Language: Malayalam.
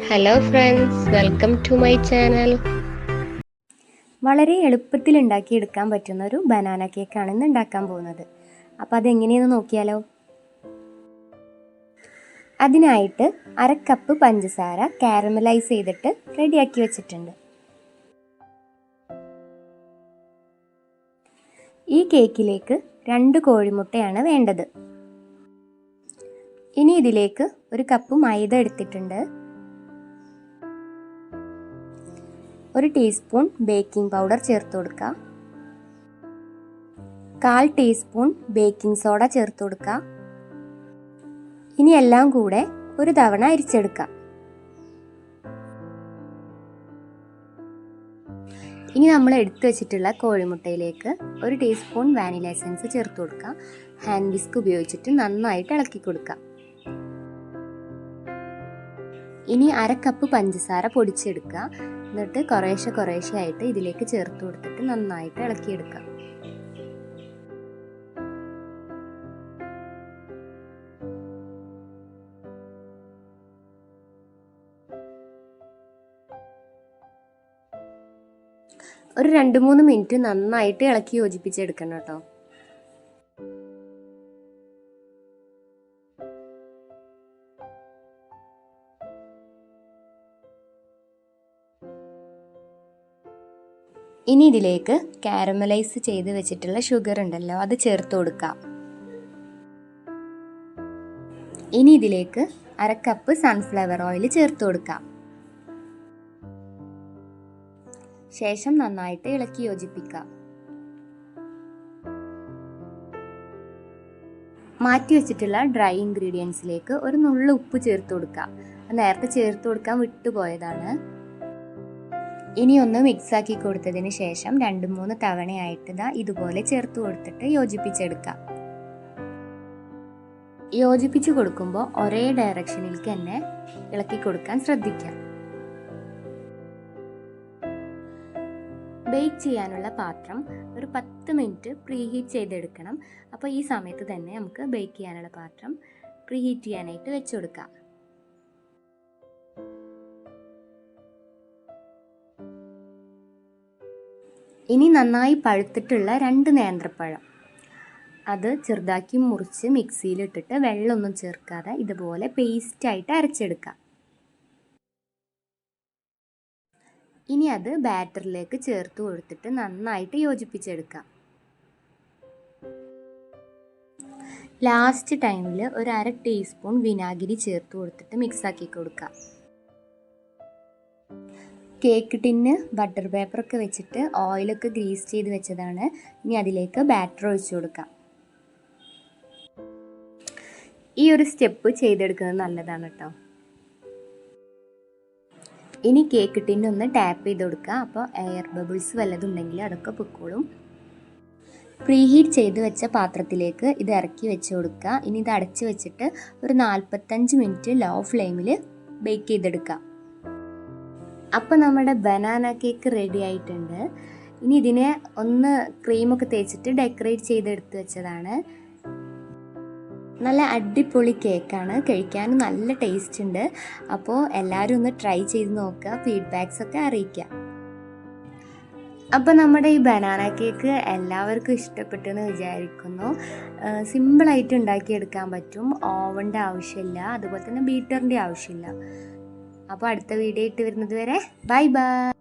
Hello friends, welcome to my channel. വളരെ എളുപ്പത്തിൽ ഉണ്ടാക്കിയെടുക്കാൻ പറ്റുന്ന ഒരു ബനാന കേക്കാണ് ഇന്ന് ഉണ്ടാക്കാൻ പോകുന്നത്. അപ്പോൾ അതെങ്ങനെയെന്ന് നോക്കിയാലോ. അതിനായിട്ട് 1/2 കപ്പ് പഞ്ചസാര കാരമലൈസ് ചെയ്തിട്ട് റെഡിയാക്കി വെച്ചിട്ടുണ്ട്. ഈ കേക്കിലേക്ക് 2 കോഴിമുട്ടയാണ് വേണ്ടത്. ഇനി ഇതിലേക്ക് 1 കപ്പ് മൈദ എടുത്തിട്ടുണ്ട്. 1 ടീസ്പൂൺ ബേക്കിംഗ് പൗഡർ ചേർത്ത് കൊടുക്കുക. 1/4 ടീസ്പൂൺ ബേക്കിംഗ് സോഡ ചേർത്ത് കൊടുക്കുക. ഇനി എല്ലാം കൂടെ ഒരു തവണ അരിച്ചെടുക്കാം. ഇനി നമ്മൾ എടുത്തു വെച്ചിട്ടുള്ള കോഴിമുട്ടയിലേക്ക് 1 ടീസ്പൂൺ വാനില എസൻസ് ചേർത്ത് കൊടുക്കുക. ഹാൻഡ് വിസ്ക് ഉപയോഗിച്ചിട്ട് നന്നായിട്ട് ഇളക്കി കൊടുക്കുക. ഇനി 1/2 കപ്പ് പഞ്ചസാര പൊടിച്ചെടുക്കുക. എന്നിട്ട് കുറേശ്ശെ ആയിട്ട് ഇതിലേക്ക് ചേർത്ത് കൊടുത്തിട്ട് നന്നായിട്ട് ഇളക്കിയെടുക്കുക. ഒരു 2-3 മിനിറ്റ് നന്നായിട്ട് ഇളക്കി യോജിപ്പിച്ചെടുക്കണം കേട്ടോ. ഇനി ഇതിലേക്ക് കാരമലൈസ് ചെയ്ത് വെച്ചിട്ടുള്ള ഷുഗർ ഉണ്ടല്ലോ, അത് ചേർത്ത് കൊടുക്കാം. ഇനി ഇതിലേക്ക് 1/2 കപ്പ് സൺഫ്ലവർ ഓയിൽ ചേർത്ത് കൊടുക്കാം. ശേഷം നന്നായിട്ട് ഇളക്കി യോജിപ്പിക്കാം. മാറ്റി വെച്ചിട്ടുള്ള ഡ്രൈ ഇൻഗ്രീഡിയൻസിലേക്ക് ഒരു നുള്ളു ഉപ്പ് ചേർത്ത് കൊടുക്കാം. നേരത്തെ ചേർത്ത് കൊടുക്കാൻ വിട്ടുപോയതാണ്. ഇനി ഒന്ന് മിക്സാക്കി കൊടുത്തതിന് ശേഷം 2-3 തവണയായിട്ട് ഇതുപോലെ ചേർത്ത് കൊടുത്തിട്ട് യോജിപ്പിച്ചെടുക്കാം. യോജിപ്പിച്ച് കൊടുക്കുമ്പോൾ ഒരേ ഡയറക്ഷനിലേക്ക് തന്നെ ഇളക്കി കൊടുക്കാൻ ശ്രദ്ധിക്കാം. ബേക്ക് ചെയ്യാനുള്ള പാത്രം ഒരു 10 മിനിറ്റ് പ്രീഹീറ്റ് ചെയ്തെടുക്കണം. അപ്പോൾ ഈ സമയത്ത് തന്നെ നമുക്ക് ബേക്ക് ചെയ്യാനുള്ള പാത്രം പ്രീഹീറ്റ് ചെയ്യാനായിട്ട് വെച്ച് കൊടുക്കാം. ഇനി നന്നായി പഴുത്തിട്ടുള്ള 2 നേന്ത്രപ്പഴം അത് ചെറുതാക്കി മുറിച്ച് മിക്സിയിലിട്ടിട്ട് വെള്ളമൊന്നും ചേർക്കാതെ ഇതുപോലെ പേസ്റ്റായിട്ട് അരച്ചെടുക്കാം. ഇനി അത് ബാറ്ററിലേക്ക് ചേർത്ത് കൊടുത്തിട്ട് നന്നായിട്ട് യോജിപ്പിച്ചെടുക്കാം. ലാസ്റ്റ് ടൈമിൽ ഒരു 1/2 ടീസ്പൂൺ വിനാഗിരി ചേർത്ത് കൊടുത്തിട്ട് മിക്സാക്കി കൊടുക്കാം. കേക്ക് ടിന്ന് ബട്ടർ പേപ്പറൊക്കെ വെച്ചിട്ട് ഓയിലൊക്കെ ഗ്രീസ് ചെയ്ത് വെച്ചതാണ്. ഇനി അതിലേക്ക് ബാറ്റർ ഒഴിച്ചു കൊടുക്കാം. ഈ ഒരു സ്റ്റെപ്പ് ചെയ്തെടുക്കുന്നത് നല്ലതാണ് കേട്ടോ. ഇനി കേക്ക് ടിന്നൊന്ന് ടാപ്പ് ചെയ്ത് കൊടുക്കുക. അപ്പോൾ എയർ ബബിൾസ് വല്ലതുണ്ടെങ്കിൽ അതൊക്കെ പൊക്കോളും. പ്രീഹീറ്റ് ചെയ്ത് വെച്ച പാത്രത്തിലേക്ക് ഇത് ഇറക്കി വെച്ച് കൊടുക്കുക. ഇനി ഇത് അടച്ച് വെച്ചിട്ട് ഒരു 45 മിനിറ്റ് ലോ ഫ്ലെയിമിൽ ബേക്ക് ചെയ്തെടുക്കുക. അപ്പോൾ നമ്മുടെ ബനാന കേക്ക് റെഡി ആയിട്ടുണ്ട്. ഇനി ഇതിനെ ഒന്ന് ക്രീമൊക്കെ തേച്ചിട്ട് ഡെക്കറേറ്റ് ചെയ്തെടുത്ത് വെച്ചതാണ്. നല്ല അടിപൊളി കേക്കാണ്, കഴിക്കാനും നല്ല ടേസ്റ്റ് ഉണ്ട്. അപ്പോൾ എല്ലാവരും ഒന്ന് ട്രൈ ചെയ്ത് നോക്കുക, ഫീഡ്ബാക്സ് ഒക്കെ അറിയിക്കുക. അപ്പോൾ നമ്മുടെ ഈ ബനാന കേക്ക് എല്ലാവർക്കും ഇഷ്ടപ്പെട്ടെന്ന് വിചാരിക്കുന്നു. സിമ്പിളായിട്ട് ഉണ്ടാക്കിയെടുക്കാൻ പറ്റും. ഓവൻ്റെ ആവശ്യമില്ല, അതുപോലെ തന്നെ ബീറ്ററിൻ്റെ ആവശ്യമില്ല. അപ്പോൾ അടുത്ത വീഡിയോ ഇട്ട് വരുന്നത് വരെ ബൈ ബൈ.